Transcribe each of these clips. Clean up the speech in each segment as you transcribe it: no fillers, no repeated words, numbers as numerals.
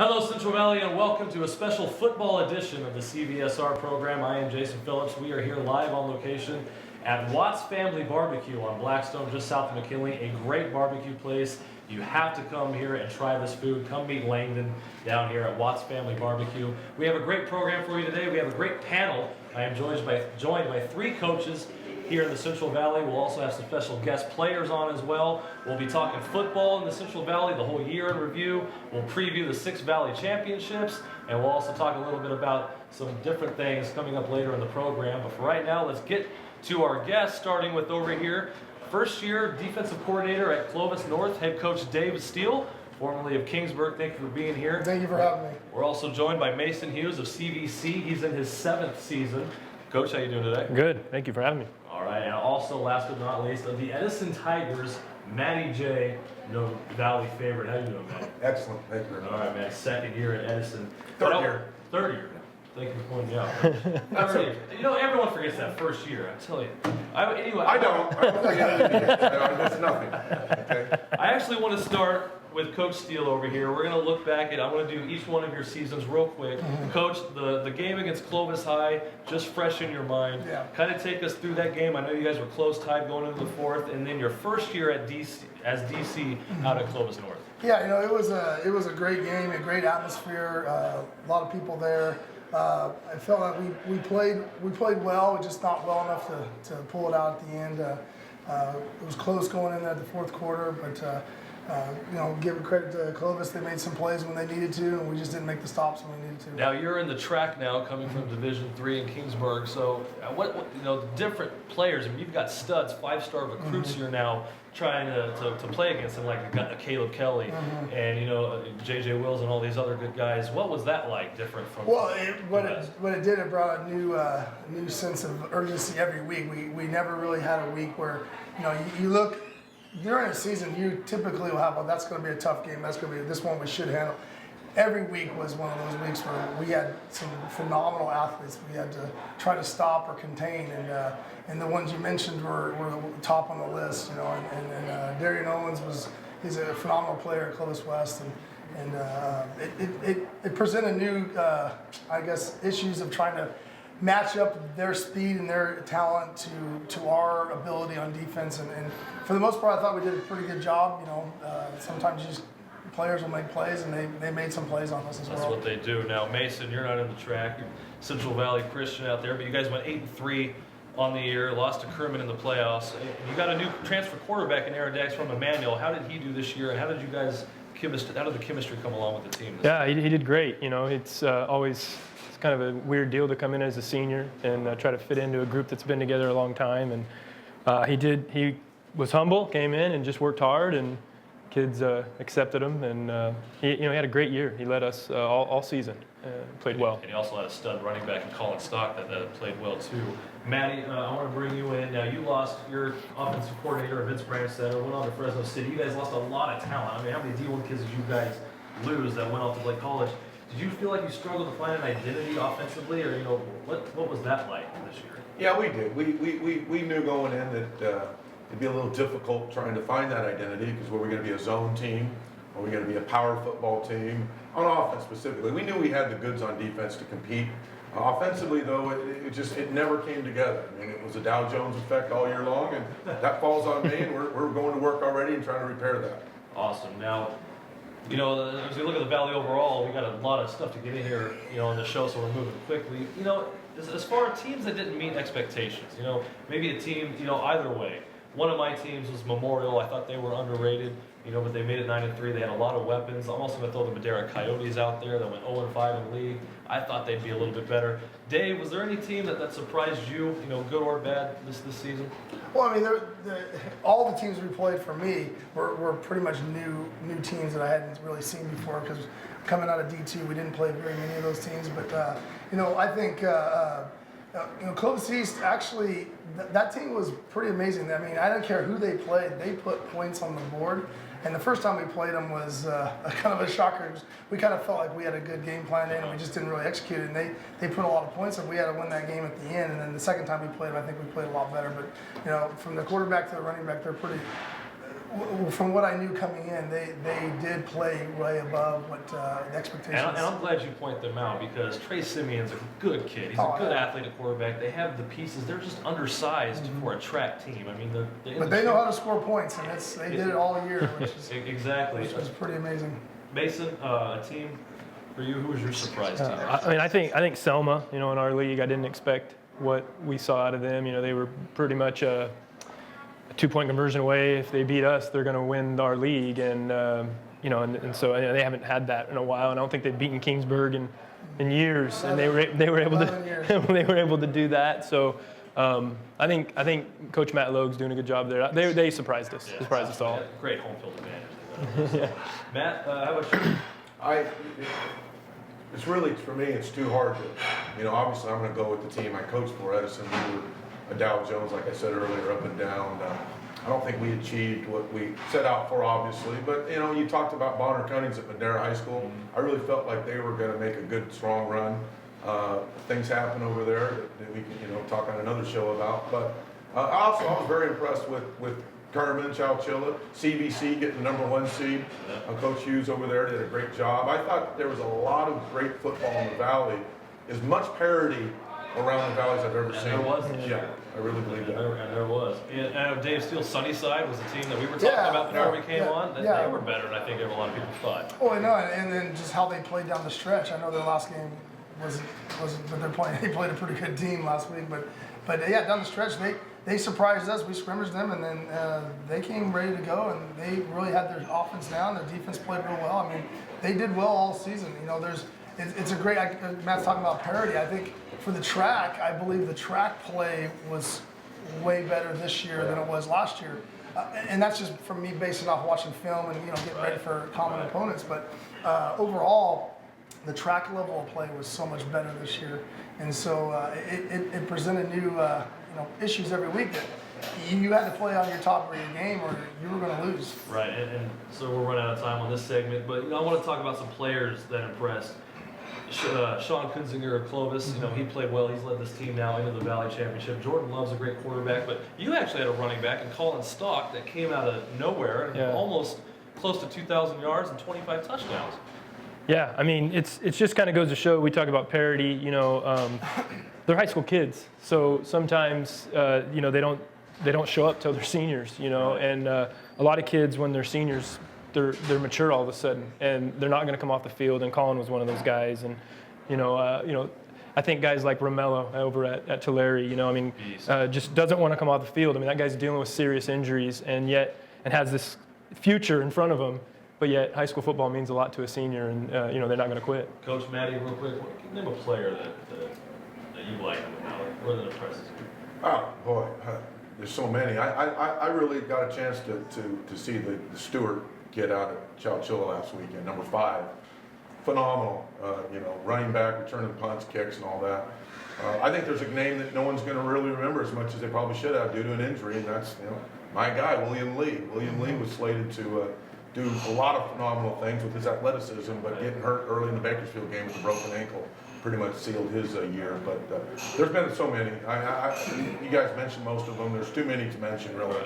Hello Central Valley and welcome to a special football edition of the CVSR program. I am Jason Phillips. We are here live on location at Watts Family Barbecue on Blackstone, just south of McKinley. A great barbecue place. You have to come here and try this food. Come meet Langdon down here at Watts Family Barbecue. We have a great program for you today. We have a great panel. I am joined by three coaches here in the Central Valley. We'll also have some special guest players on as well. We'll be talking football in the Central Valley, the whole year in review. We'll preview the 6 Valley Championships, and we'll also talk a little bit about some different things coming up later in the program. But for right now, let's get to our guests, starting with over here, first year defensive coordinator at Clovis North, head coach Dave Steele, formerly of Kingsburg. Thank you for being here. Thank you for having me. We're also joined by Mason Hughes of CVC. He's in his 7th season. Coach, how you doing today? Good. Thank you for having me. All right, and also, last but not least, of the Edison Tigers, Matty J, no Valley favorite. How you doing, Matty? Excellent. Thank you very much. All right, man. 2nd year at Edison. Third year. Third year. Thank you for pointing me out. Third year. You know, everyone forgets that first year. I tell you. Anyway, I don't forget anything. That's nothing. Okay. I actually want to start with Coach Steele over here. We're going to look back at, I want to do each one of your seasons real quick. Coach, the game against Clovis High, just fresh in your mind. Yeah. Kind of take us through that game. I know you guys were close tied going into the 4th, and then your first year at DC, as DC out at Clovis North. Yeah, you know, it was a great game, a great atmosphere, a lot of people there. I felt like we played well, just not well enough to pull it out at the end. It was close going in there at the 4th quarter, but you know, give credit to Clovis. They made some plays when they needed to, and we just didn't make the stops when we needed to. Now you're in the track now, coming from Division III in Kingsburg. So, what you know, different players. I mean, you've got studs, 5-star recruits here now, trying to play against them, like a Caleb Kelly and you know JJ Wills and all these other good guys. What was that like, different from? Well, what it did, it brought a new sense of urgency every week. We never really had a week where, you know, you look. During a season, you typically will have, well, that's going to be a tough game. That's going to be this one we should handle. Every week was one of those weeks where we had some phenomenal athletes we had to try to stop or contain, and the ones you mentioned were top on the list. You know, and Darian Owens he's a phenomenal player at Clovis West, and it presented new I guess issues of trying to match up their speed and their talent to our ability on defense, and for the most part, I thought we did a pretty good job. You know, sometimes players will make plays, and they made some plays on us as well. That's what they do. Now, Mason, you're not in the track. You're Central Valley Christian out there, but you guys went 8-3 on the year, lost to Kerman in the playoffs. You got a new transfer quarterback in Aaron Dax from Emmanuel. How did he do this year, and how did you guys how did the chemistry come along with the team? Yeah, he did great. You know, it's always kind of a weird deal to come in as a senior and try to fit into a group that's been together a long time. And he was humble, came in and just worked hard, and kids accepted him. And he had a great year. He led us all season, played well. And he also had a stud running back in Colin Stock that played well too. Matty, I want to bring you in. Now, you lost your offensive coordinator, Vince Branstetter, went on to Fresno City. You guys lost a lot of talent. I mean, how many D1 kids did you guys lose that went off to play college? Did you feel like you struggled to find an identity offensively, or, you know, what was that like this year? Yeah, we did. We knew going in that it'd be a little difficult trying to find that identity, because were we going to be a zone team, or were we going to be a power football team on offense specifically? We knew we had the goods on defense to compete. Offensively, though, it never came together. I mean, it was a Dow Jones effect all year long, and that falls on me, and we're going to work already and trying to repair that. Awesome. Now, you know, as we look at the Valley overall, we got a lot of stuff to get in here, you know, on the show, so we're moving quickly. You know, as far as teams that didn't meet expectations, you know, maybe a team, you know, either way. One of my teams was Memorial. I thought they were underrated, you know, but they made it 9-3. They had a lot of weapons. I'm also going to throw the Madera Coyotes out there that went 0-5 in the league. I thought they'd be a little bit better. Dave, was there any team that surprised you, you know, good or bad this season? Well, I mean, all the teams we played for me were pretty much new teams that I hadn't really seen before, because coming out of D2, we didn't play very many of those teams. But, you know, I think, you know, Clovis East, actually, that team was pretty amazing. I mean, I didn't care who they played. They put points on the board. And the first time we played them was kind of a shocker. We kind of felt like we had a good game plan in, and we just didn't really execute it. And they put a lot of points, and we had to win that game at the end. And then the second time we played them, I think we played a lot better. But, you know, from the quarterback to the running back, they're From what I knew coming in, they did play way above what the expectations. And I'm glad you point them out because Trey Simeon's a good kid. He's a good athlete at quarterback. They have the pieces. They're just undersized for a track team. I mean, but they know how to score points, and they did it all year, which is exactly. Which was pretty amazing. Mason, a team for you. Who was your surprise team? I think Selma. In our league, I didn't expect what we saw out of them. They were pretty much a 2-point conversion away. If they beat us, they're going to win our league, and so they haven't had that in a while. And I don't think they've beaten Kingsburg in years, and they were able to they were able to do that. So I think Coach Matt Logue's doing a good job there. They surprised us. Yeah, Surprised us all. Great home field advantage. Yeah. Matt, how about you? It's really, for me, it's too hard to, obviously I'm going to go with the team I coached for, Edison. We were a Dow Jones, like I said earlier, up and down. I don't think we achieved what we set out for, obviously. But, you talked about Bonner Cunnings at Madera High School. I really felt like they were going to make a good, strong run. Things happen over there that we can, talk on another show about. But I was very impressed with Carmen Chowchilla, CVC getting the #1 seed. Coach Hughes over there did a great job. I thought there was a lot of great football in the Valley. As much parity around the valleys I've ever seen. There was. Yeah, I really believe that. And there was. And Dave Steele, Sunnyside was the team that we were talking about before we came on. They were better than I think a lot of people thought. Oh, I know, and then just how they played down the stretch. I know their last game wasn't, but they played a pretty good team last week. But yeah, down the stretch, they surprised us. We scrimmaged them, and then they came ready to go, and they really had their offense down. Their defense played real well. I mean, they did well all season. It's a great. Matt's talking about parity. I think for the track, I believe the track play was way better this year than it was last year, and that's just from me basing off watching film and getting ready for common opponents. But overall, the track level of play was so much better this year, and so it presented new issues every week that you had to play on your top of your game or you were going to lose. Right, and so we're running out of time on this segment, but I want to talk about some players that impressed. Sean Kunzinger of Clovis, he played well. He's led this team now into the Valley Championship. Jordan Love's a great quarterback, but you actually had a running back in Colin Stock that came out of nowhere and almost close to 2,000 yards and 25 touchdowns. Yeah, I mean, it's just kind of goes to show. We talk about parity. They're high school kids, so sometimes they don't show up till they're seniors. And a lot of kids when they're seniors, they're mature all of a sudden, and they're not going to come off the field. And Colin was one of those guys. And I think guys like Romello over at Tulare, just doesn't want to come off the field. I mean, that guy's dealing with serious injuries, and has this future in front of him. But yet, high school football means a lot to a senior, and they're not going to quit. Coach Matty, real quick, name a player that you like or that impresses you. Oh boy, there's so many. I really got a chance to see the Stewart kid out at Chowchilla last weekend, #5. Phenomenal, running back, returning punts, kicks, and all that. I think there's a name that no one's going to really remember as much as they probably should have due to an injury, and that's my guy, William Lee. William Lee was slated to do a lot of phenomenal things with his athleticism, but getting hurt early in the Bakersfield game with a broken ankle pretty much sealed his year. But there's been so many. You guys mentioned most of them. There's too many to mention, really.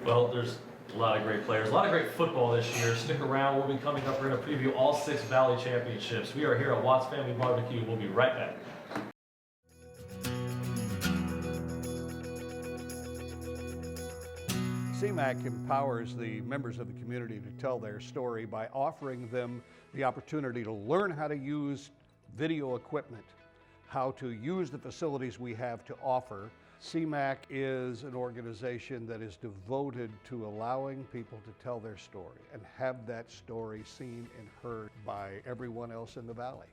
Well, there's a lot of great players, a lot of great football this year. Stick around. We'll be coming up. We're going to preview all 6 Valley Championships. We are here at Watts Family Barbecue. We'll be right back. CMAC empowers the members of the community to tell their story by offering them the opportunity to learn how to use video equipment, how to use the facilities we have to offer. CMAC is an organization that is devoted to allowing people to tell their story and have that story seen and heard by everyone else in the Valley.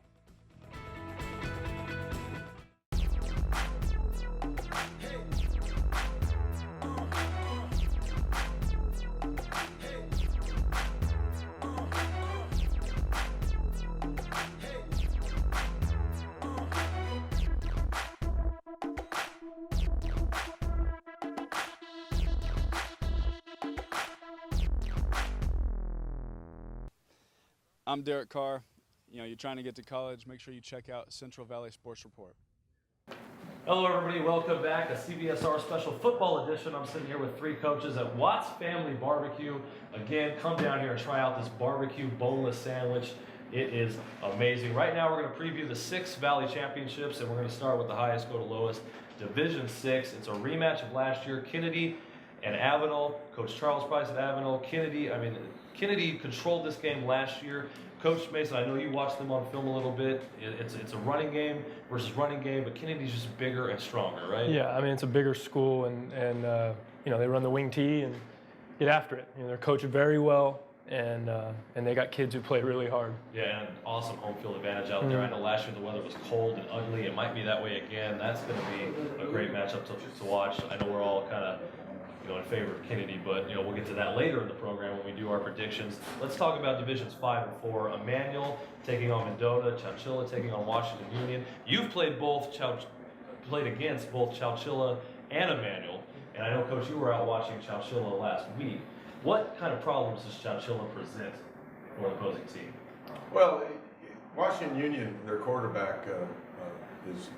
I'm Derek Carr. You're trying to get to college, make sure you check out Central Valley Sports Report. Hello everybody, welcome back to CVSR Special Football Edition. I'm sitting here with 3 coaches at Watts Family Barbecue. Again, come down here and try out this barbecue boneless sandwich. It is amazing. Right now we're going to preview the 6 Valley Championships, and we're going to start with the highest, go to lowest. Division 6, it's a rematch of last year. Kennedy and Avenel. Coach Charles Price at Avenel. Kennedy controlled this game last year. Coach Mason, I know you watched them on film a little bit. It's a running game versus running game, but Kennedy's just bigger and stronger, right? Yeah, I mean, it's a bigger school, and they run the wing tee and get after it. They're coached very well, and they got kids who play really hard. Yeah, and awesome home field advantage out there. I know last year the weather was cold and ugly. It might be that way again. That's going to be a great matchup to watch. I know we're all kind of in favor of Kennedy, but we'll get to that later in the program when we do our predictions. Let's talk about divisions 5 and 4. Emmanuel taking on Mendota, Chowchilla taking on Washington Union. You've played against both Chowchilla and Emmanuel, and I know, Coach, you were out watching Chowchilla last week. What kind of problems does Chowchilla present for the opposing team? Well, Washington Union, their quarterback is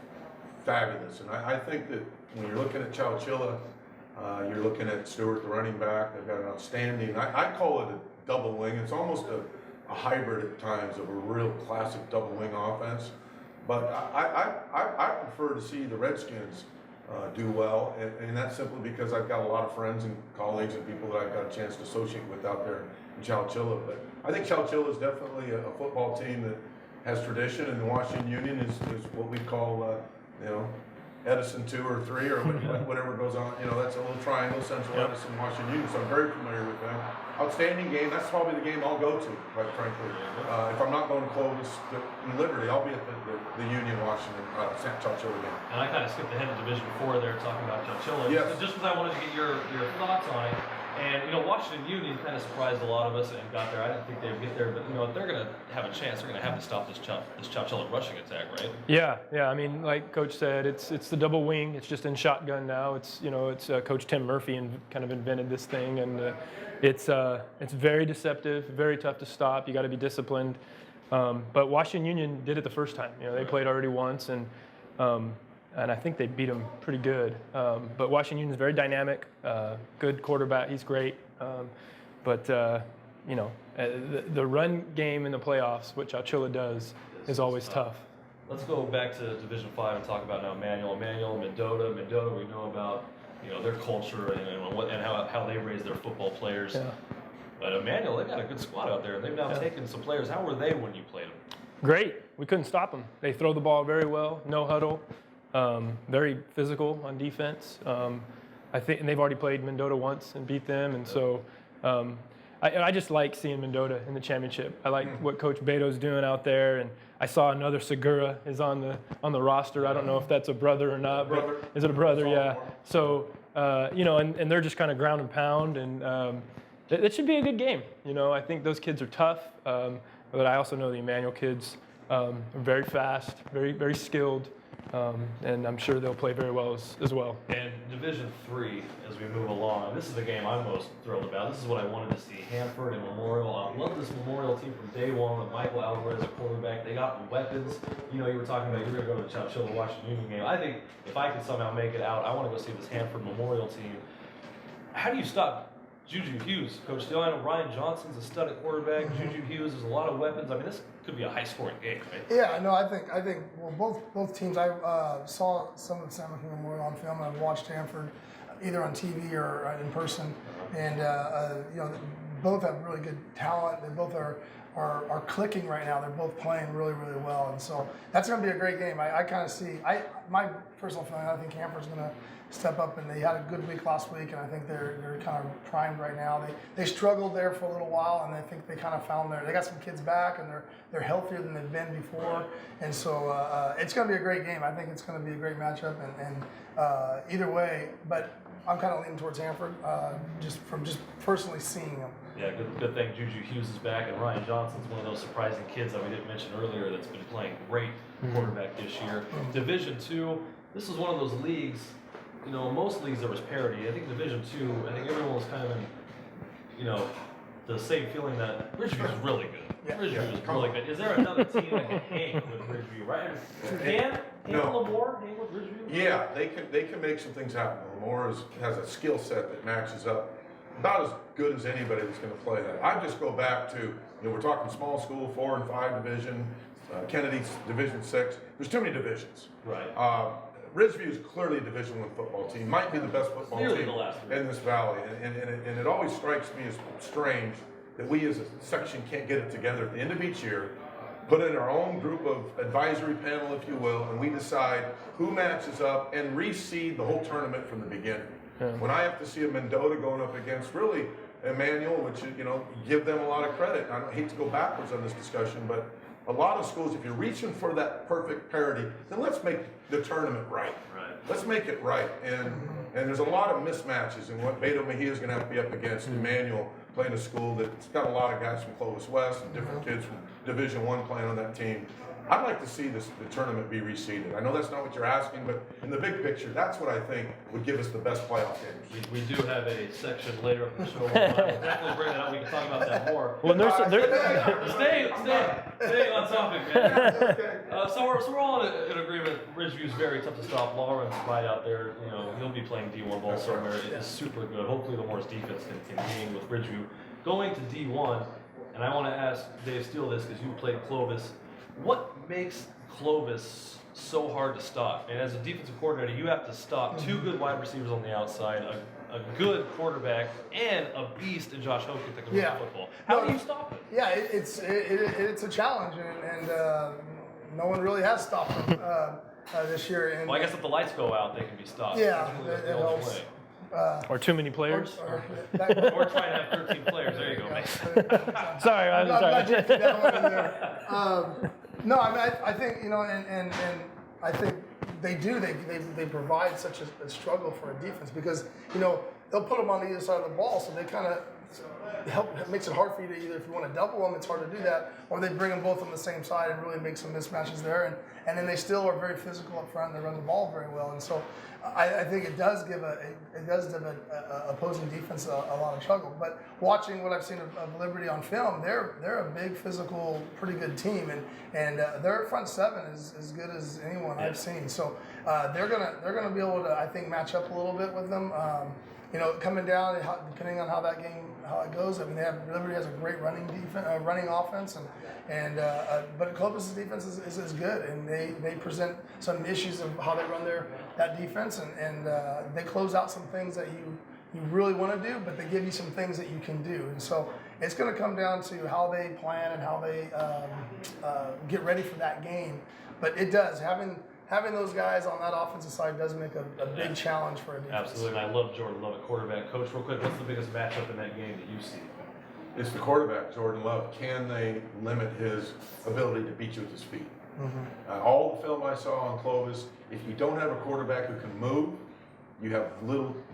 fabulous, and I think that when you're looking at Chowchilla, you're looking at Stewart, the running back. They've got an outstanding, I call it a double wing. It's almost a hybrid at times of a real classic double wing offense. But I prefer to see the Redskins do well, and that's simply because I've got a lot of friends and colleagues and people that I've got a chance to associate with out there in Chowchilla. But I think Chowchilla is definitely a football team that has tradition, and Washington Union is what we call, Edison 2 or 3 or whatever goes on. That's a little triangle, Central Edison, Washington Union. So I'm very familiar with them. Outstanding game. That's probably the game I'll go to, quite frankly. If I'm not going to Clovis and Liberty, I'll be at the Union Washington Chowchilla game. And I kind of skipped ahead to Division 4 there, talking about Chowchilla. Yes. Just because I wanted to get your thoughts on it. And Washington Union kind of surprised a lot of us and got there. I didn't think they would get there, but if they're going to have a chance, they're going to have to stop this Chowchilla rushing attack, right? Yeah. I mean, like Coach said, it's the double wing. It's just in shotgun now. It's Coach Tim Murphy kind of invented this thing, and it's very deceptive, very tough to stop. You got to be disciplined. But Washington Union did it the first time. They played already once, and I think they beat them pretty good. But Washington Union is very dynamic, good quarterback. He's great. But the run game in the playoffs, which Chowchilla does, is always tough. Let's go back to Division 5 and talk about now Emmanuel, Mendota. Mendota, we know about their culture and how they raise their football players. Yeah. But Emmanuel, they've got a good squad out there, and they've now taken some players. How were they when you played them? Great. We couldn't stop them. They throw the ball very well, no huddle. Very physical on defense. I think, and they've already played Mendota once and beat them, and so I just like seeing Mendota in the championship. I like what Coach Beto's doing out there, and I saw another Segura is on the roster. I don't know if that's a brother or not. But is it a brother? Yeah. So and they're just kind of ground and pound, and it should be a good game. I think those kids are tough, but I also know the Emmanuel kids are very fast, very very skilled. And I'm sure they'll play very well as well. And Division 3, as we move along, this is the game I'm most thrilled about. This is what I wanted to see. Hanford and Memorial. I love this Memorial team from day one with Michael Alvarez at quarterback. They got weapons. You were talking about you're going to go to the Chowchilla Washington Union game. I think if I can somehow make it out, I want to go see this Hanford Memorial team. How do you stop Juju Hughes? Coach Steele, I know Ryan Johnson's a stud at quarterback. Juju Hughes has a lot of weapons. I mean, this could be a high-scoring game, right? Yeah, no, I think well, both teams. I saw some of the San Joaquin Memorial on film, and I've watched Hanford either on TV or in person, and both have really good talent. They both are clicking right now. They're both playing really really well, and so that's going to be a great game. I kind of see. My personal feeling, I think Hanford's going to step up, and they had a good week last week, and I think they're kind of primed right now. They struggled there for a little while, and I think they kind of found they got some kids back, and they're healthier than they've been before, and so it's going to be a great game. I think it's going to be a great matchup, and either way, but I'm kind of leaning towards Hanford just personally seeing them. Yeah, good thing Juju Hughes is back, and Ryan Johnson's one of those surprising kids that we didn't mention earlier that's been playing great quarterback this year. Division 2, this is one of those leagues. Most leagues there was parity. I think Division 2, I think everyone was kind of, the same feeling that Ridgeview's really good. Yeah. Ridgeview's really good. Is there another team that can hang with Ridgeview, right? Can Lemoore hang with Ridgeview? Yeah, they can make some things happen. Lemoore has a skill set that matches up about as good as anybody that's going to play that. I just go back to, we're talking small school, 4 and 5 division, Kennedy's Division 6. There's too many divisions. Right. Ridgeview is clearly a Division I football team. Might be the best football team in this valley, and it always strikes me as strange that we as a section can't get it together at the end of each year, put in our own group of advisory panel, if you will, and we decide who matches up and reseed the whole tournament from the beginning. Yeah. When I have to see a Mendota going up against really Emmanuel, which give them a lot of credit. I hate to go backwards on this discussion, but a lot of schools, if you're reaching for that perfect parity, then let's make the tournament right. Let's make it right. And there's a lot of mismatches in what Beto Mejia is going to have to be up against. Emmanuel playing a school that's got a lot of guys from Clovis West and different kids from Division I playing on that team. I'd like to see the tournament be reseeded. I know that's not what you're asking, but in the big picture, that's what I think would give us the best playoff games. We do have a section later in the show. We'll definitely bring it up. We can talk about that more. Well, staying on topic, man. Okay. So we're all in agreement. Ridgeview's very tough to stop. Lawrence right out there. He'll be playing D1 ball somewhere. It is super good. Hopefully, Lemore's defense can hang with Ridgeview. Going to D1, and I want to ask Dave Steele this because you played Clovis. What makes Clovis so hard to stop? And as a defensive coordinator, you have to stop 2 good wide receivers on the outside, a good quarterback, and a beast in Josh Hokit that can run the football. How do you stop it? Yeah, it's a challenge, and no one really has stopped him this year. And, well, I guess if the lights go out, they can be stopped. Yeah, it helps. Or too many players. Or trying to have 13 players. There you go, man. Sorry, I'm sorry. No, I mean, I think, and I think they do. They provide such a struggle for a defense because, they'll put them on either side of the ball, so they kind of it makes it hard for you to either, if you want to double them, it's hard to do that, or they bring them both on the same side and really make some mismatches there, and then they still are very physical up front and they run the ball very well, and so I think it does give a opposing defense a lot of trouble. But watching what I've seen of Liberty on film, they're a big physical, pretty good team, and their front seven is as good as anyone I've seen. So they're gonna be able to, I think, match up a little bit with them. Coming down, depending on how it goes. I mean, Liberty has a great running offense, but Clovis' defense is good, and they present some issues of how they run that defense, and they close out some things that you really want to do, but they give you some things that you can do, and so it's going to come down to how they plan and how they get ready for that game. But it does having those guys on that offensive side does make a big challenge for a defense. Absolutely, and I love Jordan Love, a quarterback. Coach, real quick, what's the biggest matchup in that game that you see? It's the quarterback, Jordan Love. Can they limit his ability to beat you with his feet? Mm-hmm. All the film I saw on Clovis, if you don't have a quarterback who can move, you have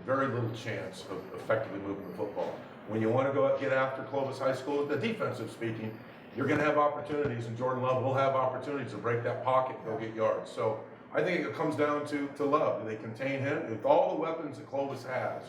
very little chance of effectively moving the football. When you want to go get after Clovis High School, the defensive speaking, you're going to have opportunities, and Jordan Love will have opportunities to break that pocket and go get yards. So I think it comes down to Love. Do they contain him? With all the weapons that Clovis has,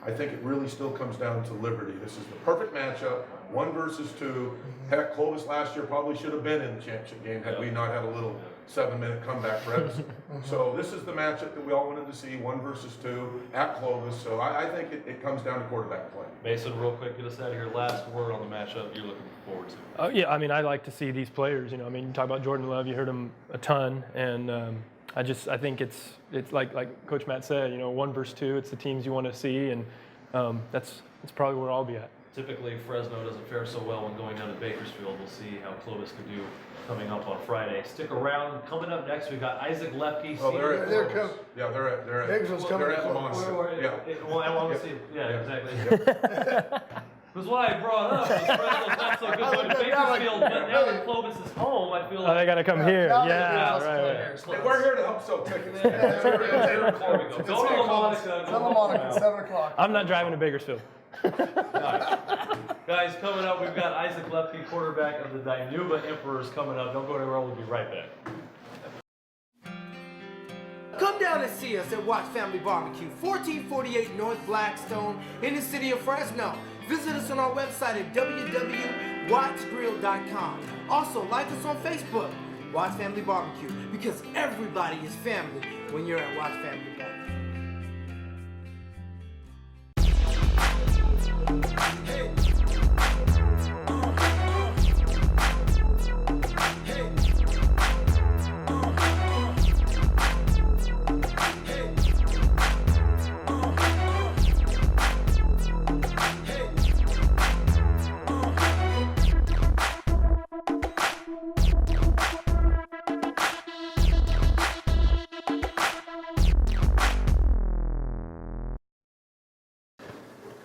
I think it really still comes down to Liberty. This is the perfect matchup, 1 versus 2. Heck, Clovis last year probably should have been in the championship game had we not had a little 7-minute comeback for Edison. So this is the matchup that we all wanted to see, 1 versus 2 at Clovis. So I think it comes down to quarterback play. Mason, real quick, get us out of here. Last word on the matchup you're looking forward to. Yeah, I mean, I like to see these players. You talk about Jordan Love, you heard him a ton, and I think it's like Coach Matt said, 1 versus 2. It's the teams you want to see, and that's probably where I'll be at. Typically, Fresno doesn't fare so well when going down to Bakersfield. We'll see how Clovis could do coming up on Friday. Stick around. Coming up next, we've got Isaac Leppke. Oh, they're at Bakersfield's coming they're at Lamont. Yeah. Well, I want to see. Yeah, exactly. Because what I brought up was Fresno's not so good going to Bakersfield, but now that Clovis is home, I feel like they got to come here. Yeah, right. Hey, we're here to help sell tickets. There we go. Go to LaMonica, 7 o'clock. I'm not driving to Bakersfield. Nice. Guys, coming up, we've got Isaac Leppke, quarterback of the Dinuba Emperors, coming up. Don't go anywhere. We'll be right back. Come down and see us at Watts Family Barbecue, 1448 North Blackstone in the city of Fresno. Visit us on our website at www.wattsgrill.com. Also, like us on Facebook, Watts Family Barbecue, because everybody is family when you're at Watts Family Barbecue.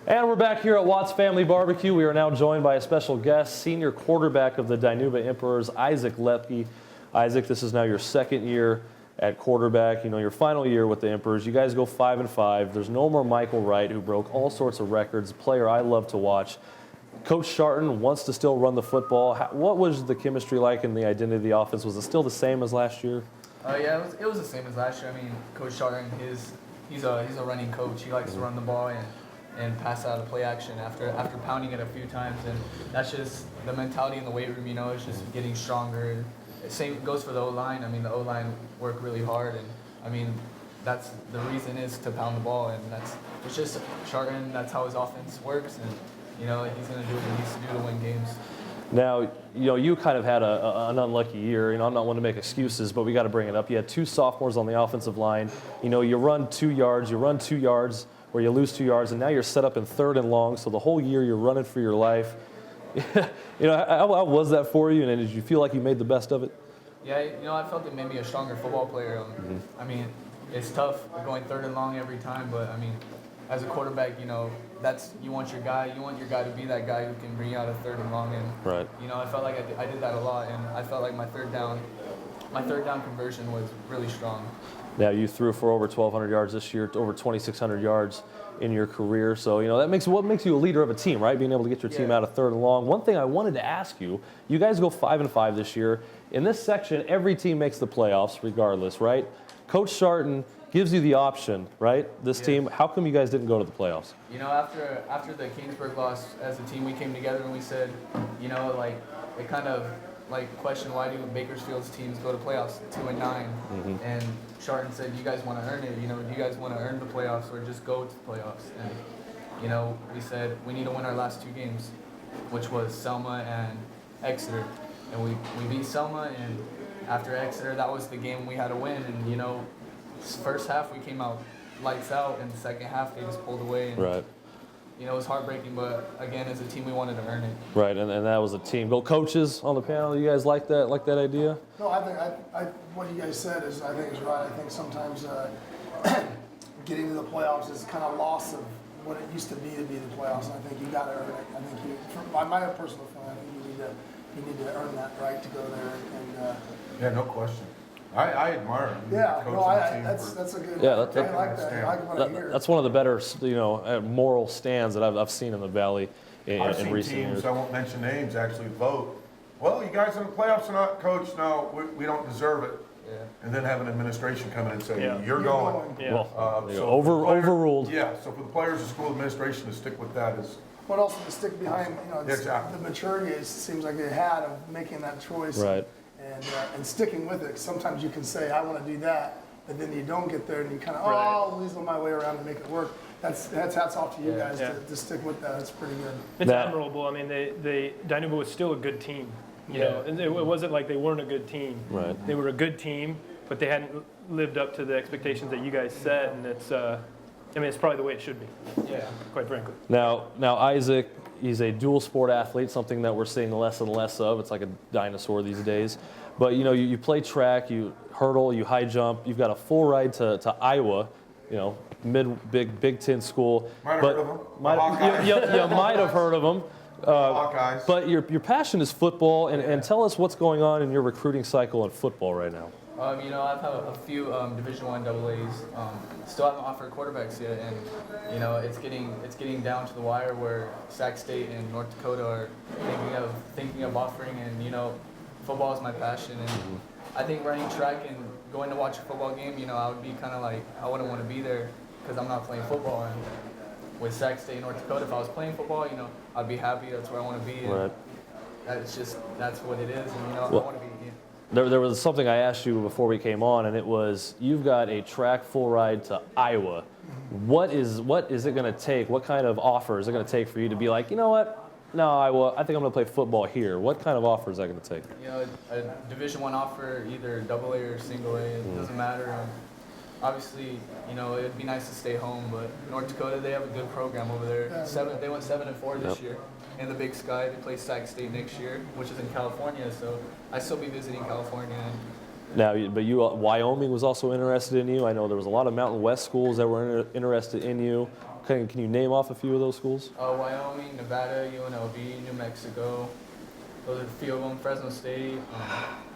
And we're back here at Watts Family Barbecue. We are now joined by a special guest, senior quarterback of the Dinuba Emperors, Isaac Leppke. Isaac, this is now your second year at quarterback, your final year with the Emperors. You guys go 5-5. There's no more Michael Wright, who broke all sorts of records, a player I love to watch. Coach Sharton wants to still run the football. What was the chemistry like and the identity of the offense? Was it still the same as last year? Yeah, it was the same as last year. I mean, Coach Sharton, he's a running coach. He likes to run the ball and pass out of play action after pounding it a few times, and that's just the mentality in the weight room. It's just getting stronger. Same goes for the O-line. I mean, the O-line work really hard, and I mean, that's the reason is to pound the ball, and it's just Sharton. That's how his offense works, and he's gonna do what he needs to do to win games. Now, you kind of had an unlucky year. I'm not one to make excuses, but we got to bring it up. You had two sophomores on the offensive line. You run 2 yards, or you lose 2 yards, and now you're set up in 3rd and long. So the whole year you're running for your life. How was that for you? And did you feel like you made the best of it? Yeah, I felt it made me a stronger football player. I mean, it's tough going 3rd and long every time, but I mean, as a quarterback, you want your guy to be that guy who can bring you out of 3rd and long. And right. I felt like I did that a lot, and I felt like my third down conversion was really strong. Now, you threw for over 1,200 yards this year, over 2,600 yards in your career. So, what makes you a leader of a team, right? Being able to get your team out of 3rd and long. One thing I wanted to ask you guys go 5-5 this year. In this section, every team makes the playoffs regardless, right? Coach Sharton gives you the option, right? This team, how come you guys didn't go to the playoffs? After the Kingsburg loss, as a team, we came together and we said, it kind of question, why do Bakersfield's teams go to playoffs 2-9? Mm-hmm. And Sharton said, you guys want to earn it. Do you guys want to earn the playoffs or just go to the playoffs? And we said we need to win our last 2 games, which was Selma and Exeter. And we beat Selma, and after Exeter, that was the game we had to win. And first half we came out lights out, and the second half they just pulled away. And, right. It was heartbreaking, but again, as a team, we wanted to earn it. Right, and that was a team. Go coaches on the panel. You guys like that idea? No, I think what you guys said is right. I think sometimes getting to the playoffs is kind of loss of what it used to be the playoffs. And I think you got to earn it. I think my personal feeling, I think you need to earn that right to go there. And Yeah, no question. I admire him. Yeah, that's a good. Yeah, I like that. I like what I hear. That's one of the better, moral stands that I've seen in the Valley in I've recent seen teams, years. I won't mention names, actually vote. Well, you guys in the playoffs or not, Coach? No, we don't deserve it. Yeah. And then have an administration come in and say, Yeah. you're going. Yeah. Well, So overruled. Yeah, so for the players and school administration to stick with that is. But also to stick behind, Exactly. the maturity it seems like they had of making that choice. Right. And sticking with it. Sometimes you can say, I want to do that, but then you don't get there and you kind of, Right. I'll weasel my way around to make it work. That's hats off to you guys Yeah. to stick with that. It's pretty good. It's That- admirable. I mean, Dinuba was still a good team. Yeah. And it wasn't like they weren't a good team. Right. They were a good team, but they hadn't lived up to the expectations that you guys set, and it's probably the way it should be, Yeah. quite frankly. Now Isaac, he's a dual sport athlete, something that we're seeing less and less of. It's like a dinosaur these days. But you play track, you hurdle, you high jump. You've got a full ride to Iowa, Big Ten school. Might have heard of them. You might have heard of them. Hawkeyes. But your passion is football, and tell us what's going on in your recruiting cycle in football right now. I've had a few Division I AA's. Still haven't offered quarterbacks yet, and it's getting down to the wire where Sac State and North Dakota are thinking of offering. And football is my passion, and I think running track and going to watch a football game, I would be kind of like I wouldn't want to be there because I'm not playing football. And with Sac State, North Dakota, if I was playing football, you know, I'd be happy. That's where I want to be. And Right. that's what it is, and you know, Well, I want to be. There was something I asked you before we came on, and it was, you've got a track full ride to Iowa. What is it going to take? What kind of offer is it going to take for you to be like, you know what? No, Iowa, I think I'm going to play football here. What kind of offer is that going to take? You know, a Division I offer, either AA or single A, it doesn't matter. Obviously, you know, it'd be nice to stay home, but North Dakota, they have a good program over there. They went 7-4 this year in the Big Sky. They play Sac State next year, which is in California. So I still be visiting California. Now, but Wyoming was also interested in you. I know there was a lot of Mountain West schools that were interested in you. Can you name off a few of those schools? Wyoming, Nevada, UNLV, New Mexico. Those are a few of them. Fresno State.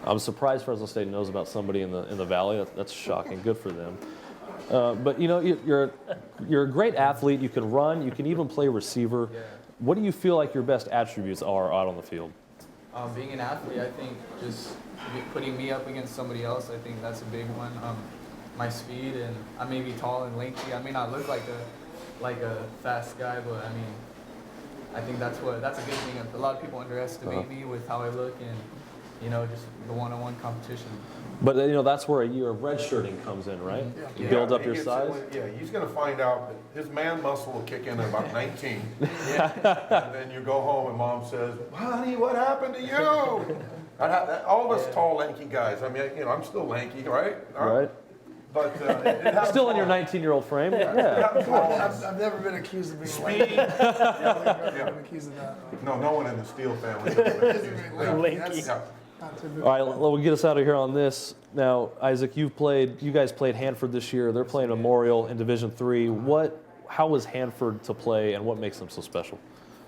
I'm surprised Fresno State knows about somebody in the Valley. That's shocking. Good for them. But you know, you're a great athlete. You can run. You can even play receiver. Yeah. What do you feel like your best attributes are out on the field? Being an athlete, I think just putting me up against somebody else, I think that's a big one. My speed, and I may be tall and lanky. I may not look like a fast guy, but I mean, I think that's a good thing. A lot of people underestimate me with how I look and, you know, just the one-on-one competition. But you know, that's where a year of redshirting comes in, right? You build up your size. He's going to find out that his man muscle will kick in at about 19. And then you go home and mom says, "Honey, what happened to you?" All of us tall, lanky guys. I mean, you know, I'm still lanky, right? Right. But it happens Still in your all. 19-year-old frame. It Yeah. happens all. I've never been accused of being Speed. lanky. I've never been accused of that. No one in the Steele family. Is Lanky. That's- That's not typical. All right, we'll get us out of here on this. Now, Isaac, you guys played Hanford this year. They're playing Memorial in Division III. How was Hanford to play, and what makes them so special?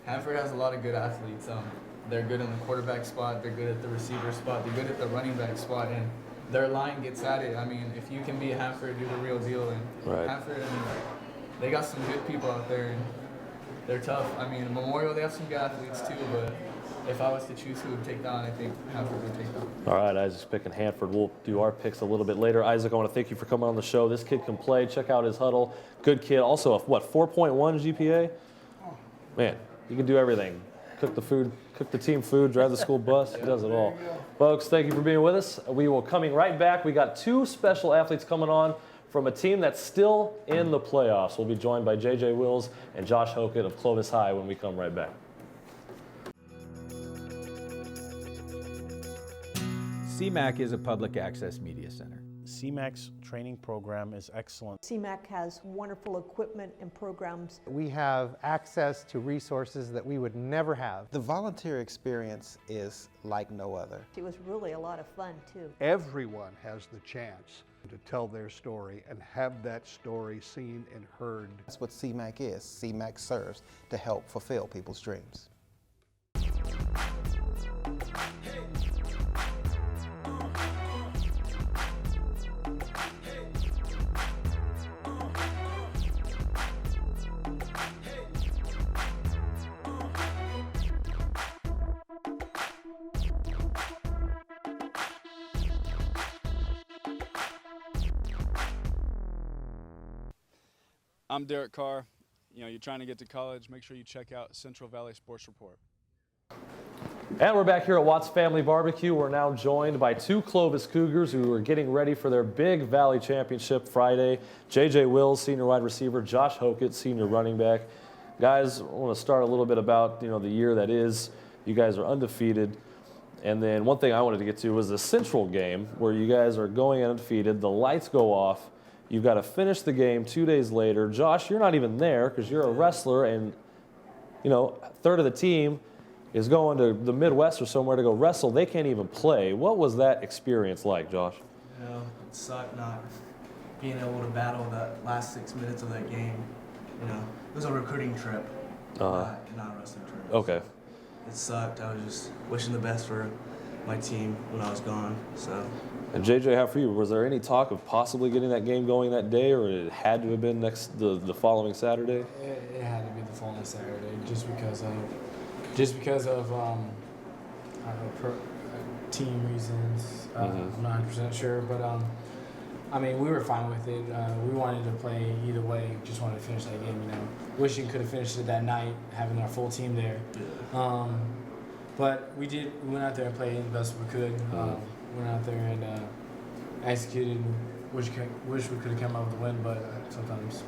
Hanford has a lot of good athletes. They're good in the quarterback spot. They're good at the receiver spot. They're good at the running back spot, and their line gets at it. I mean, if you can be Hanford, you're the real deal. And Right. Hanford, I mean, they got some good people out there, and they're tough. I mean, Memorial, they have some good athletes too, but if I was to choose who would take down, I think Hanford would take down. All right, Isaac's picking Hanford. We'll do our picks a little bit later. Isaac, I want to thank you for coming on the show. This kid can play. Check out his huddle. Good kid. Also, 4.1 GPA? Man, he can do everything. Cook the food, cook the team food, drive the school bus. He does it all. Folks, thank you for being with us. We will coming right back. We got two special athletes coming on from a team that's still in the playoffs. We'll be joined by J.J. Wills and Josh Hokit of Clovis High when we come right back. CMAC is a public access media center. CMAC's training program is excellent. CMAC has wonderful equipment and programs. We have access to resources that we would never have. The volunteer experience is like no other. It was really a lot of fun too. Everyone has the chance to tell their story and have that story seen and heard. That's what CMAC is. CMAC serves to help fulfill people's dreams. I'm Derek Carr. You know, you're trying to get to college, make sure you check out Central Valley Sports Report. And we're back here at Watts Family Barbecue. We're now joined by two Clovis Cougars who are getting ready for their big Valley Championship Friday. J.J. Wills, senior wide receiver, Josh Hokit, senior running back. Guys, I want to start a little bit about, the year that is. You guys are undefeated. And then one thing I wanted to get to was the Central game where you guys are going undefeated. The lights go off. You've got to finish the game 2 days later. Josh, you're not even there because you're a wrestler, and, a third of the team is going to the Midwest or somewhere to go wrestle. They can't even play. What was that experience like, Josh? It sucked not being able to battle that last 6 minutes of that game. It was a recruiting trip, not a wrestling trip. Okay. It sucked. I was just wishing the best for my team when I was gone. So. And JJ, how for you? Was there any talk of possibly getting that game going that day, or it had to have been the following Saturday? It had to be the following Saturday, just because of team reasons. I'm not 100% sure, but I mean, we were fine with it. We wanted to play either way. Just wanted to finish that game. Wishing could have finished it that night, having our full team there. But we did. We went out there and played the best we could. Went out there and executed. Wish we could have come up with the win, but sometimes.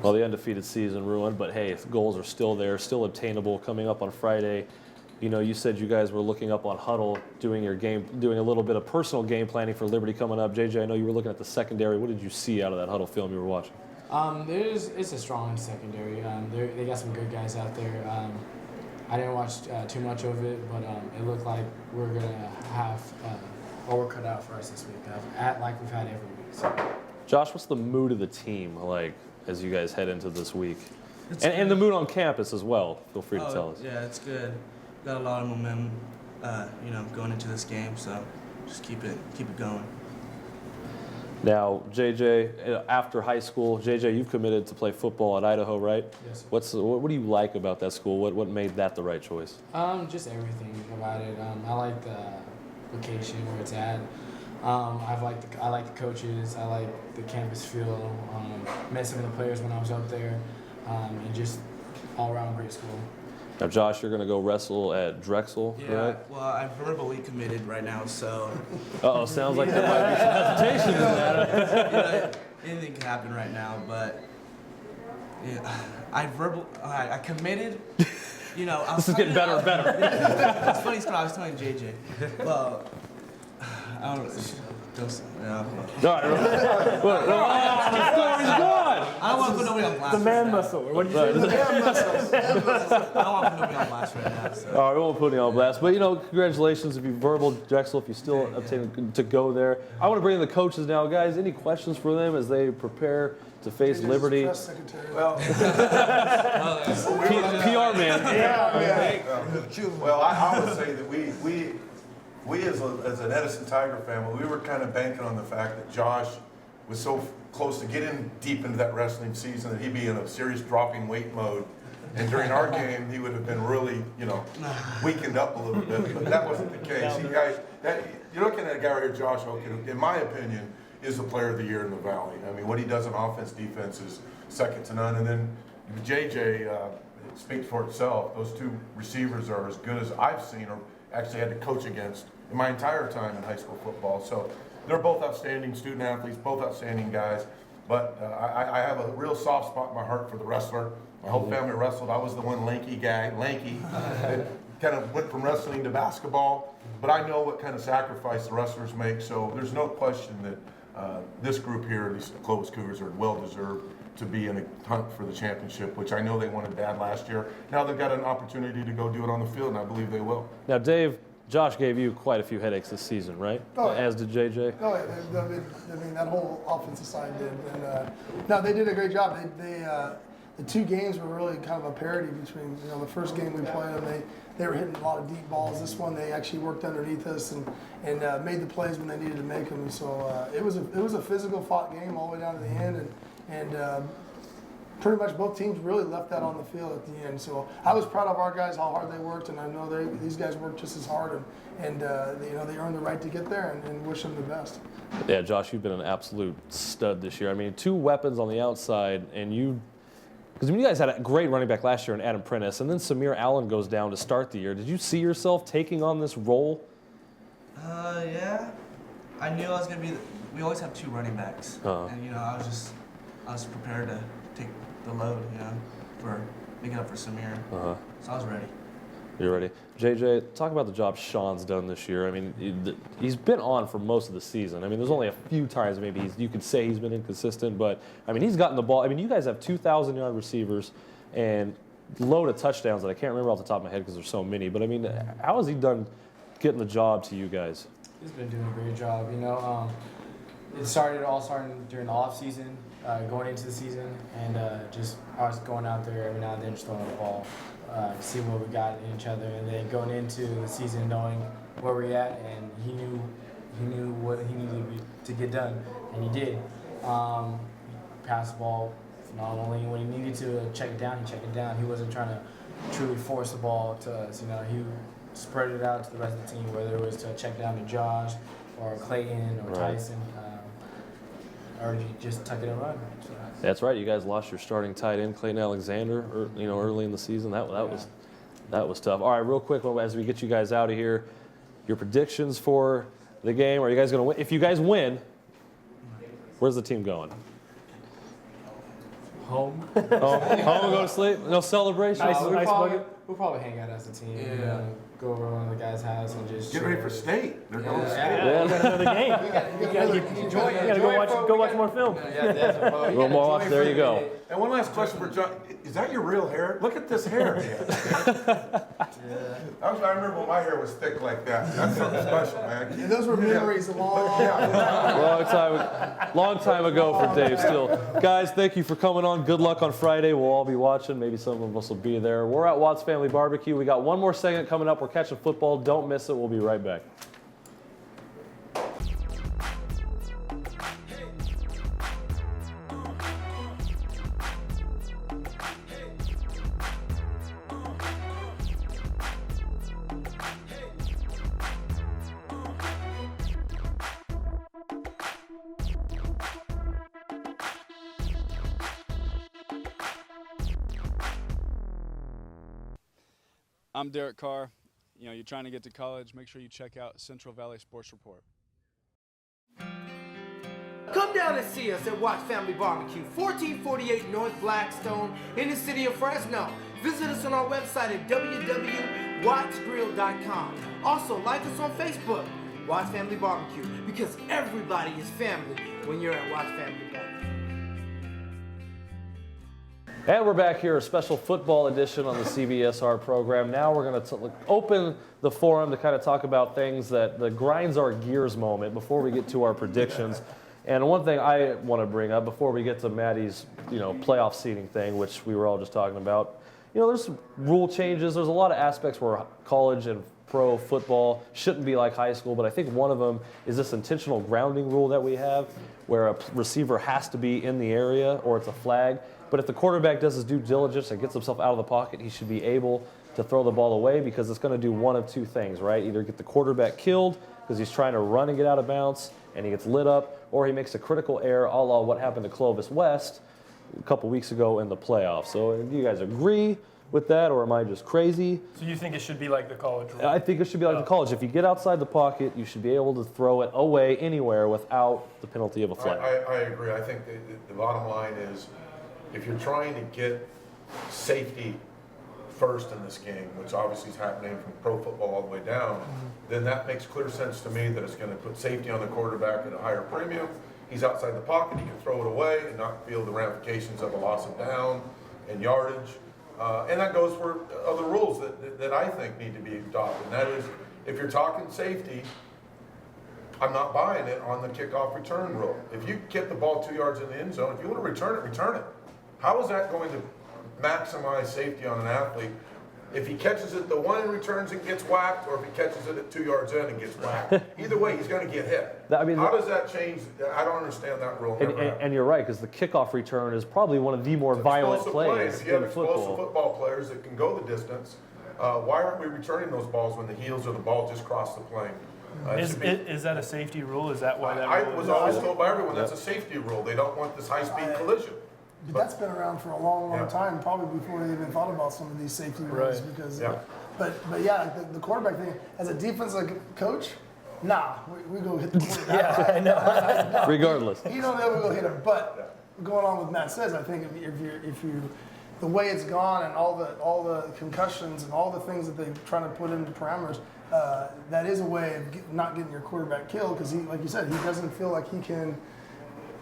Well, the undefeated season ruined, but hey, goals are still there, still obtainable. Coming up on Friday, you said you guys were looking up on Huddle, doing a little bit of personal game planning for Liberty coming up. JJ, I know you were looking at the secondary. What did you see out of that Huddle film you were watching? It's a strong secondary. They got some good guys out there. I didn't watch too much of it, but it looked like we're gonna have our work cut out for us this week, like we've had every week. So. Josh, what's the mood of the team like as you guys head into this week, and the mood on campus as well? Feel free to tell us. Yeah, it's good. Got a lot of momentum, going into this game. So just keep it going. Now, JJ, after high school, JJ, you've committed to play football at Idaho, right? Yes, sir. What do you like about that school? What made that the right choice? Just everything about it. I like the location where it's at. I like the coaches. I like the campus feel. Met some of the players when I was up there, and just all around great school. Now, Josh, you're going to go wrestle at Drexel, right? Well, I'm verbally committed right now, so. Uh-oh, sounds like there might be some hesitation in that. Anything can happen right now, but I committed. This is getting better and better. It's funny because I was telling JJ. Well, I don't know. I don't want to put nobody on blast. The man muscle. What did you say? The man muscle. I don't want to put nobody on blast right now. So. All right, we won't put you on blast. But, congratulations if you verbal Drexel, if you still obtain to go there. I want to bring in the coaches now. Guys, any questions for them as they prepare to face Liberty? Well, PR man. Well, I would say that we as an Edison Tiger family, we were kind of banking on the fact that Josh was so close to getting deep into that wrestling season that he'd be in a serious dropping weight mode. And during our game, he would have been really, weakened up a little bit. But that wasn't the case. You're looking at a guy right here, Josh Hokit, in my opinion, is the player of the year in the Valley. I mean, what he does on offense, defense is second to none. And then JJ, it speaks for itself. Those two receivers are as good as I've seen or actually had to coach against in my entire time in high school football. So they're both outstanding student athletes, both outstanding guys. But I have a real soft spot in my heart for the wrestler. My whole family wrestled. I was the one lanky guy, that kind of went from wrestling to basketball. But I know what kind of sacrifice the wrestlers make. So there's no question that this group here, these Clovis Cougars, are well-deserved to be in a hunt for the championship, which I know they wanted bad last year. Now they've got an opportunity to go do it on the field, and I believe they will. Now, Dave, Josh gave you quite a few headaches this season, right? Oh, as did JJ. Oh, yeah. I mean, that whole offensive side did. And, no, they did a great job. The two games were really kind of a parity between, the first game we played them, they were hitting a lot of deep balls. This one, they actually worked underneath us and made the plays when they needed to make them. And so it was a physical fought game all the way down to the end. And pretty much both teams really left that on the field at the end. So I was proud of our guys, how hard they worked, and I know these guys worked just as hard, and they earned the right to get there, and wish them the best. Yeah, Josh, you've been an absolute stud this year. I mean, two weapons on the outside, and because you guys had a great running back last year in Adam Prentice, and then Samir Allen goes down to start the year. Did you see yourself taking on this role? Yeah. I knew I was going to be we always have two running backs. And, I was prepared to take the load, for making up for Samir. So I was ready. You're ready. JJ, talk about the job Sean's done this year. I mean, he's been on for most of the season. I mean, there's only a few times maybe you could say he's been inconsistent, but, I mean, he's gotten the ball. I mean, you guys have 2,000-yard receivers and load of touchdowns that I can't remember off the top of my head because there's so many. But, I mean, how has he done getting the job to you guys? He's been doing a great job. It started during the off season, going into the season, and I was going out there every now and then just throwing the ball, see what we got in each other, and then going into the season knowing where we're at, and he knew what he needed to get done, and he did. He passed the ball not only when he needed to check it down, he checked it down. He wasn't trying to truly force the ball to us. He spread it out to the rest of the team, whether it was to check down to Josh or Clayton or Tyson. or you just tuck it and run. So, That's right. You guys lost your starting tight end Clayton Alexander, early in the season. That was tough. All right, real quick, as we get you guys out of here, your predictions for the game. Are you guys going to win? If you guys win, where's the team going? home. Home and go to sleep? No celebration? We'll probably hang out as a team. Yeah. Go over to one of the guys' house and just Get ready for state. They're going to state. Yeah, we got another game. We gotta go watch more film. Yeah, definitely. Little more watch. There you go. And one last question for John. Is that your real hair? Look at this hair. I remember when my hair was thick like that. That's something special, man. Yeah, those were memories a long Long time ago for Dave Steele. Guys, thank you for coming on. Good luck on Friday. We'll all be watching. Maybe some of us will be there. We're at Watts Family Barbecue. We got one more segment coming up. We're catching football. Don't miss it. We'll be right back. I'm Derek Carr. You're trying to get to college, make sure you check out Central Valley Sports Report. Come down and see us at Watts Family Barbecue, 1448 North Blackstone in the city of Fresno. Visit us on our website at www.wattsgrill.com. Also, like us on Facebook, Watts Family Barbecue, because everybody is family when you're at Watts Family Barbecue. And we're back here, a special football edition on the CVSR program. Now we're going to open the forum to kind of talk about things that the grinds our gears moment before we get to our predictions. And one thing I want to bring up before we get to Maddie's, playoff seeding thing, which we were all just talking about. There's some rule changes. There's a lot of aspects where college and pro football shouldn't be like high school, but I think one of them is this intentional grounding rule that we have, where a receiver has to be in the area or it's a flag. But if the quarterback does his due diligence and gets himself out of the pocket, he should be able to throw the ball away, because it's going to do one of two things, right? Either get the quarterback killed because he's trying to run and get out of bounds and he gets lit up, or he makes a critical error, a la what happened to Clovis West a couple weeks ago in the playoffs. So do you guys agree with that, or am I just crazy? So you think it should be like the college rule? I think it should be like the college. If you get outside the pocket, you should be able to throw it away anywhere without the penalty of a flag. I agree. I think the bottom line is, if you're trying to get safety first in this game, which obviously is happening from pro football all the way down, then that makes clear sense to me that it's going to put safety on the quarterback at a higher premium. He's outside the pocket, he can throw it away and not feel the ramifications of a loss of down and yardage. And that goes for other rules that I think need to be adopted. And that is, if you're talking safety, I'm not buying it on the kickoff return rule. If you get the ball 2 yards in the end zone, if you want to return it, return it. How is that going to maximize safety on an athlete if he catches it the one and returns and gets whacked, or if he catches it at 2 yards in and gets whacked? Either way, he's going to get hit. How does that change? I don't understand that rule. And you're right, because the kickoff return is probably one of the more violent plays If you have in explosive football. football players that can go the distance, why aren't we returning those balls when the heels of the ball just cross the plane? Is that a safety rule? Is that why that I rule was is always there? told by everyone that's a safety rule. They don't want this high-speed collision. But that's been around for a long, long time, probably before they even thought about some of these safety rules. Right. Because, but yeah, the quarterback thing, as a defensive coach, nah, we go hit the quarterback. Yeah, I know. Regardless. That we go hit him. But going on with Matt says, I think if you the way it's gone and all the concussions and all the things that they're trying to put into parameters, that is a way of not getting your quarterback killed, because he, like you said, he doesn't feel like he can.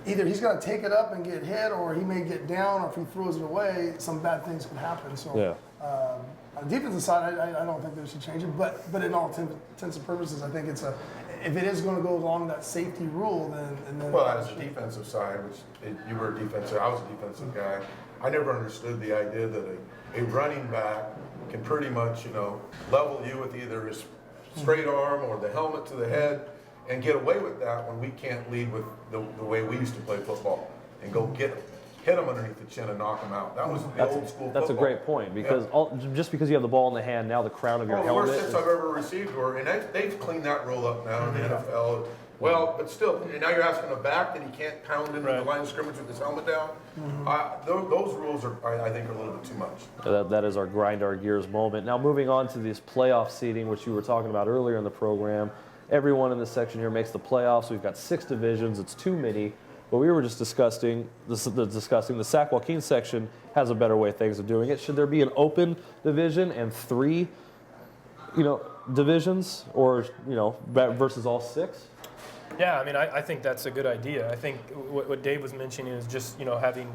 Either he's going to take it up and get hit, or he may get down, or if he throws it away, some bad things can happen. So on the defensive side, I don't think they should change it. But in all intents and purposes, I think if it is going to go along that safety rule, then Well, as a defensive side, you were a defensive, I was a defensive guy. I never understood the idea that a running back can pretty much, level you with either his straight arm or the helmet to the head, and get away with that when we can't lead with the way we used to play football and go hit them underneath the chin and knock them out. That was the old school That's football. a great point, because just because you have the ball in the hand, now the crown of your The helmet worst hits I've ever received were, and they've cleaned that rule up now in the NFL. Well, but still, and now you're asking a back that he can't pound into the line of scrimmage with his helmet down. Those rules are, I think, are a little bit too much. That is our grind our gears moment. Now moving on to this playoff seeding, which you were talking about earlier in the program. Everyone in this section here makes the playoffs. We've got 6 divisions. It's too many. But we were just discussing the Sac Joaquin section has a better way of things of doing it. Should there be an open division and 3, divisions, or versus all 6? Yeah, I mean, I think that's a good idea. I think what Dave was mentioning is just having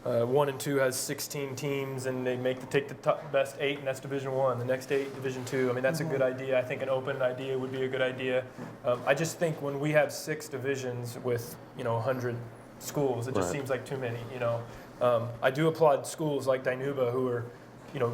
1 and 2 has 16 teams, and they take the best 8, and that's Division 1. The next 8, Division 2. I mean, that's a good idea. I think an open idea would be a good idea. I just think when we have 6 divisions with 100 schools, it just seems like too many. I do applaud schools like Dinuba who are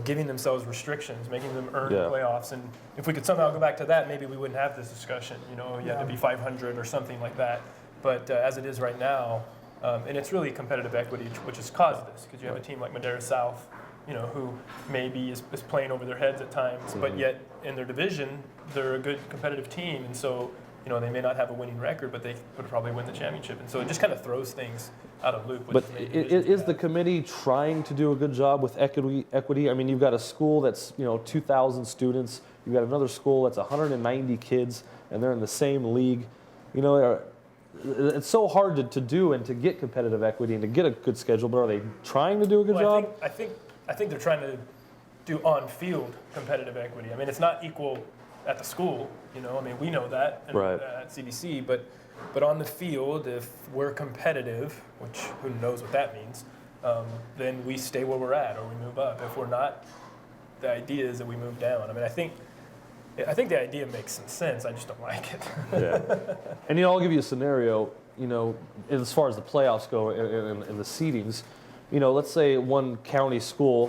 giving themselves restrictions, making them earn the playoffs. And if we could somehow go back to that, maybe we wouldn't have this discussion. You have to be 500 or something like that. But as it is right now. And it's really competitive equity, which has caused this, because you have a team like Madera South, who maybe is playing over their heads at times, but yet in their division, they're a good competitive team, and so they may not have a winning record, but they would probably win the championship, and so it just kind of throws things out of loop. But is the committee trying to do a good job with equity? I mean, you've got a school that's 2,000 students, you've got another school that's 190 kids, and they're in the same league. It's so hard to do and to get competitive equity and to get a good schedule, but are they trying to do a good job? I think they're trying to do on-field competitive equity. I mean, it's not equal at the school, I mean, we know that at CDC, but on the field, if we're competitive, which who knows what that means, then we stay where we're at or we move up. If we're not, the idea is that we move down. I mean, I think the idea makes some sense. I just don't like it. Yeah. And I'll give you a scenario. As far as the playoffs go and the seedings, let's say one county school,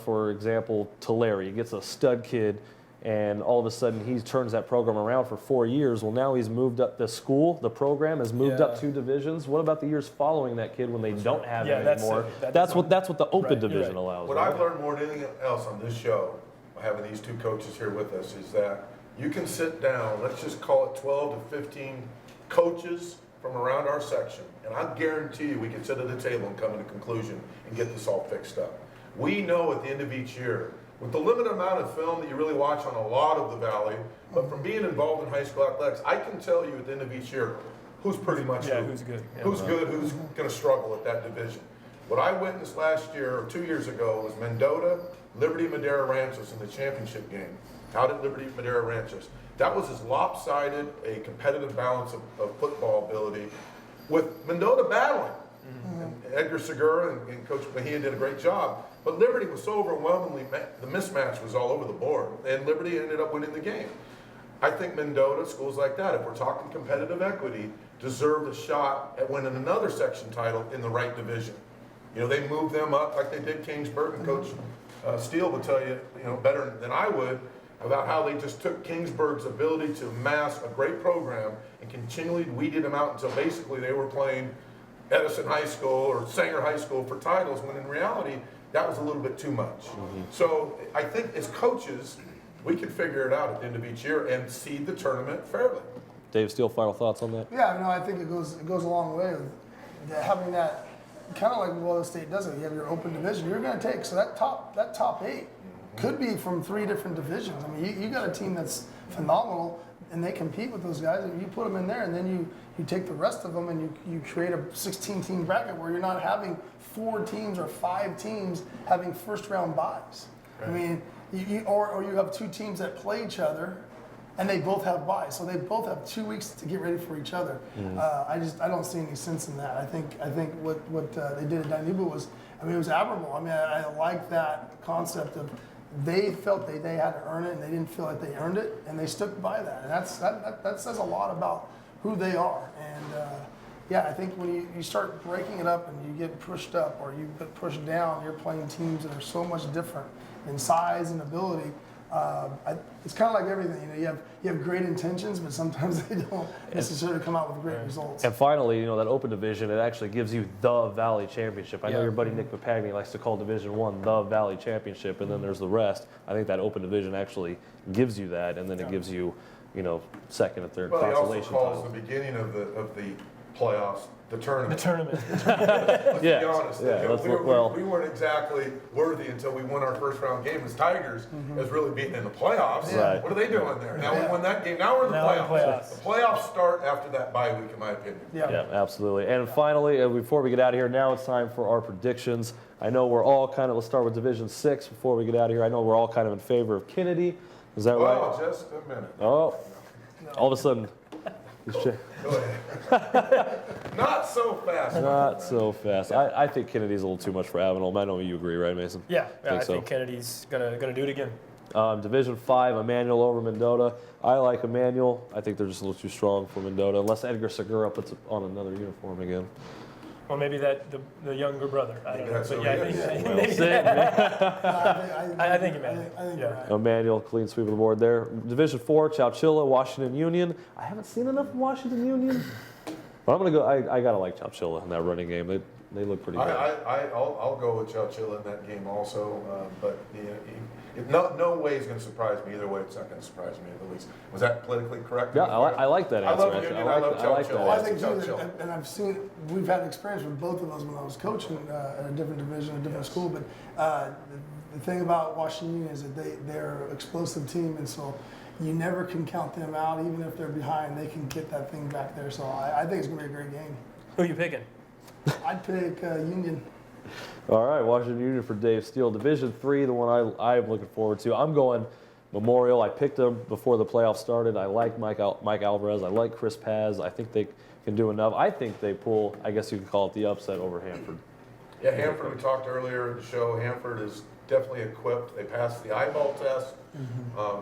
for example, Tulare gets a stud kid, and all of a sudden he turns that program around for 4 years. Well, now he's moved up. The program has moved up 2 divisions. What about the years following that kid when they don't have it anymore? That's what the open division allows. What I've learned more than anything else on this show, having these 2 coaches here with us, is that you can sit down, let's just call it 12 to 15 coaches from around our section, and I guarantee you we can sit at a table and come to a conclusion and get this all fixed up. We know at the end of each year, with the limited amount of film that you really watch on a lot of the Valley, but from being involved in high school athletics, I can tell you at the end of each year who's pretty much who's good. Who's good, who's going to struggle at that division. What I witnessed last year, or 2 years ago, was Mendota, Liberty Madera Ranchos in the championship game out at Liberty Madera Ranchos. That was as lopsided a competitive balance of football ability, with Mendota battling. And Edgar Segura and Coach Mejia did a great job. But Liberty was so overwhelmingly, the mismatch was all over the board, and Liberty ended up winning the game. I think Mendota, schools like that, if we're talking competitive equity, deserved a shot at winning another section title in the right division. They moved them up like they did Kingsburg, and Coach Steele would tell you, better than I would, about how they just took Kingsburg's ability to amass a great program and continually weeded them out until basically they were playing Edison High School or Sanger High School for titles, when in reality, that was a little bit too much. So I think as coaches, we can figure it out at the end of each year and seed the tournament fairly. Dave Steele, final thoughts on that? Yeah, I think it goes a long way with having that, kind of like Willow State does it. You have your open division. You're going to take, so that top 8 could be from 3 different divisions. I mean, you got a team that's phenomenal, and they compete with those guys, and you put them in there, and then you take the rest of them, and you create a 16-team bracket where you're not having 4 teams or 5 teams having first-round buys. Right. I mean, or you have 2 teams that play each other, and they both have buys, so they both have 2 weeks to get ready for each other. I don't see any sense in that. I think what they did at Dinuba was, it was admirable. I like that concept of they felt they had to earn it, and they didn't feel like they earned it, and they stuck by that. And that says a lot about who they are. And I think when you start breaking it up and you get pushed up or you get pushed down, you're playing teams that are so much different in size and ability. It's kind of like everything. You have great intentions, but sometimes they don't necessarily come out with great results. And finally, that open division, it actually gives you the Valley Championship. I know your buddy Nick Papagni likes to call Division I the Valley Championship, and then there's the rest. I think that open division actually gives you that, and then it gives you, second and third Well, he also consolation calls titles. the beginning of the playoffs the tournament. The tournament. Let's Yeah. be honest. Yeah, We weren't exactly worthy until we won our first round game as Tigers as really being in the playoffs. Right. What are they doing there? Now we won that game. Now we're in the Now playoffs. we're in playoffs. The playoffs start after that bye week, in my opinion. Yeah, absolutely. And finally, before we get out of here, now it's time for our predictions. I know we're all kind of, let's start with Division 6 before we get out of here. I know we're all kind of in favor of Kennedy. Is that right? Oh, just a minute. Oh, all of a sudden. Go ahead. Not so fast. Not so fast. I think Kennedy's a little too much for Avenel. I know you agree, right, Mason? Yeah, I so. think Kennedy's gonna do it again. Division 5, Emmanuel over Mendota. I like Emmanuel. I think they're just a little too strong for Mendota, unless Edgar Segura puts on another uniform again. Well, maybe the younger brother. I don't know. that's But who yeah, it is. I think Emmanuel. Yeah. Emmanuel, clean sweep of the board there. Division 4, Chowchilla, Washington Union. I haven't seen enough of Washington Union, but I'm gonna go. I gotta like Chowchilla in that running game. They look pretty good. I'll go with Chowchilla in that game also, but no way is going to surprise me. Either way, it's not going to surprise me at the least. Was that politically correct? Yeah, I like that answer. I love actually. Union. I love Chowchilla. Well, I think too, and I've seen, we've had experience with both of those when I was coaching at a different division, a different school. But the thing about Washington Union is that they're an explosive team, and so you never can count them out. Even if they're behind, they can get that thing back there. So I think it's going to be a great game. Who are you picking? I'd pick Union. All right, Washington Union for Dave Steele. Division 3, the one I'm looking forward to. I'm going Memorial. I picked them before the playoffs started. I like Mike Alvarez. I like Chris Paz. I think they can do enough. I think they pull, I guess you could call it the upset over Hanford. Yeah, Hanford, we talked earlier in the show, Hanford is definitely equipped. They passed the eyeball test.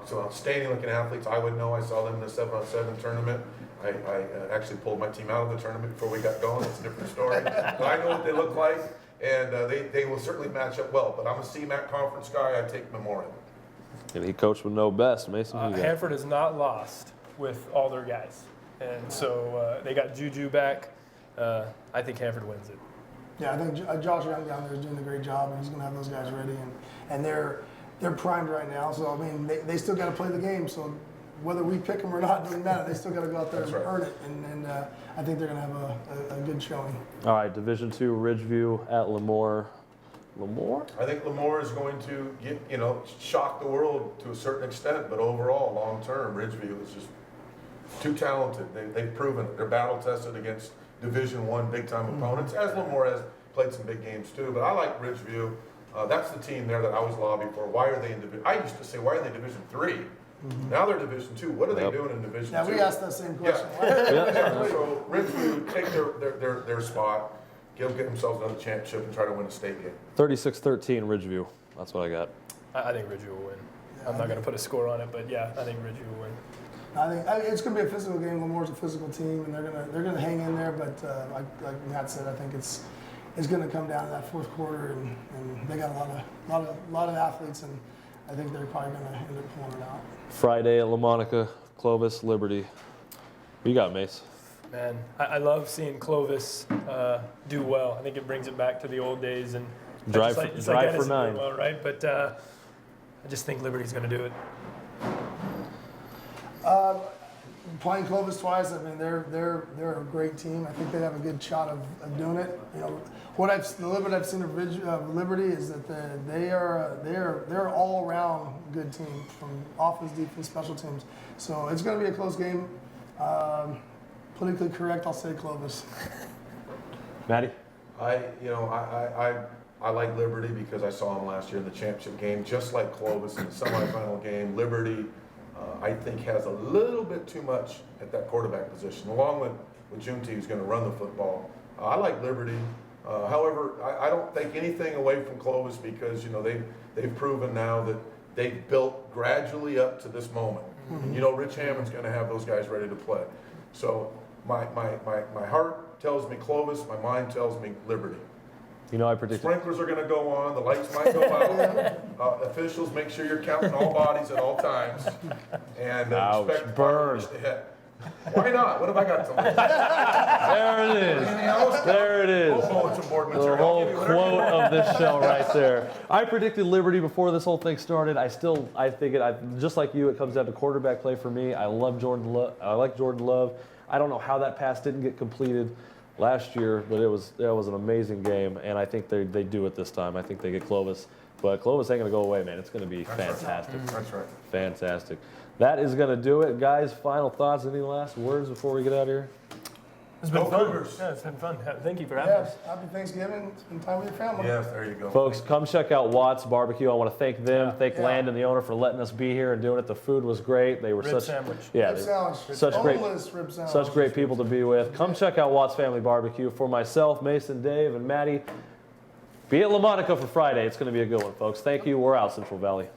So outstanding looking athletes. I would know. I saw them in the 7-on-7 tournament. I actually pulled my team out of the tournament before we got going. It's a different story. But I know what they look like, and they will certainly match up well. But I'm a CMAC conference guy. I take Memorial. And he coached would know best. Mason, who you got? Hanford is not lost with all their guys. And so they got Juju back. I think Hanford wins it. Yeah, I think Josh Young down there is doing a great job, and he's going to have those guys ready, and they're primed right now. So I mean, they still got to play the game. So whether we pick them or not doesn't matter. They still got to go out there and earn it, and I think they're going to have a good showing. All right, Division 2, Ridgeview at Lemoore. Lemoore? I think Lemoore is going to shock the world to a certain extent, but overall, long term, Ridgeview is just too talented. They've proven it. They're battle tested against Division 1 big time opponents, as Lemoore has played some big games too. But I like Ridgeview. That's the team there that I was lobbying for. Why are they in Division? I used to say, why are they Division 3? Now they're Division 2. What are they doing in Division 2? Yeah, we asked that same question. So Ridgeview take their spot, get themselves another championship, and try to win a state game. 36-13 Ridgeview. That's what I got. I think Ridgeview will win. I'm not going to put a score on it, but yeah, I think Ridgeview will win. I think it's going to be a physical game. Lemoore's a physical team, and they're going to hang in there. But like Matt said, I think it's going to come down to that fourth quarter, and they got a lot of athletes, and I think they're probably going to end up pulling it out. Friday at LaMonica, Clovis, Liberty. Who you got, Mace? Man, I love seeing Clovis do well. I think it brings it back to the old days and drive for Edison 9. Well, right? But I just think Liberty's going to do it. Playing Clovis twice, I mean they're a great team. I think they have a good shot of doing it. You know, the little bit I've seen of Liberty is that they're all around good team from offense, defense, special teams. So it's going to be a close game. Politically correct, I'll say Clovis. Matty? I like Liberty because I saw them last year in the championship game, just like Clovis in the semifinal game. Liberty, I think, has a little bit too much at that quarterback position, along with Junti, who's going to run the football. I like Liberty. However, I don't take anything away from Clovis because they've proven now that they've built gradually up to this moment. And, Rich Hammond's going to have those guys ready to play. So my heart tells me Clovis, my mind tells me Liberty. I predicted. Sprinklers are going to go on. The lights might go out. Officials, make sure you're counting all bodies at all times. And expect fireworks to hit. Why not? What have I got to lose? There it is. Anything else? There it is. Bulletin board The material. whole I'll give you whatever you quote want. of this show right there. I predicted Liberty before this whole thing started. I think just like you, it comes down to quarterback play for me. I love Jordan Love. I like Jordan Love. I don't know how that pass didn't get completed last year, but it was an amazing game, and I think they do it this time. I think they get Clovis. But Clovis ain't going to go away, man. It's going to be fantastic. That's right. Fantastic. That is going to do it. Guys, final thoughts? Any last words before we get out of here? It's been Go fun. Cougars. Yeah, it's been fun. Thank you for having us. Happy Thanksgiving. Spend time with your family. Yes, there you go. Folks, come check out Watts Barbecue. I want to thank them, thank Yeah. Landon, the owner, for letting us be here and doing it. The food was great. They were Rib sandwich. Yeah, Rib sandwich. such great, Boneless rib sandwich. such great people to be with. Come check out Watts Family Barbecue. For myself, Mason, Dave, and Maddie, be at La Monica for Friday. It's going to be a good one, folks. Thank you. We're out, Central Valley.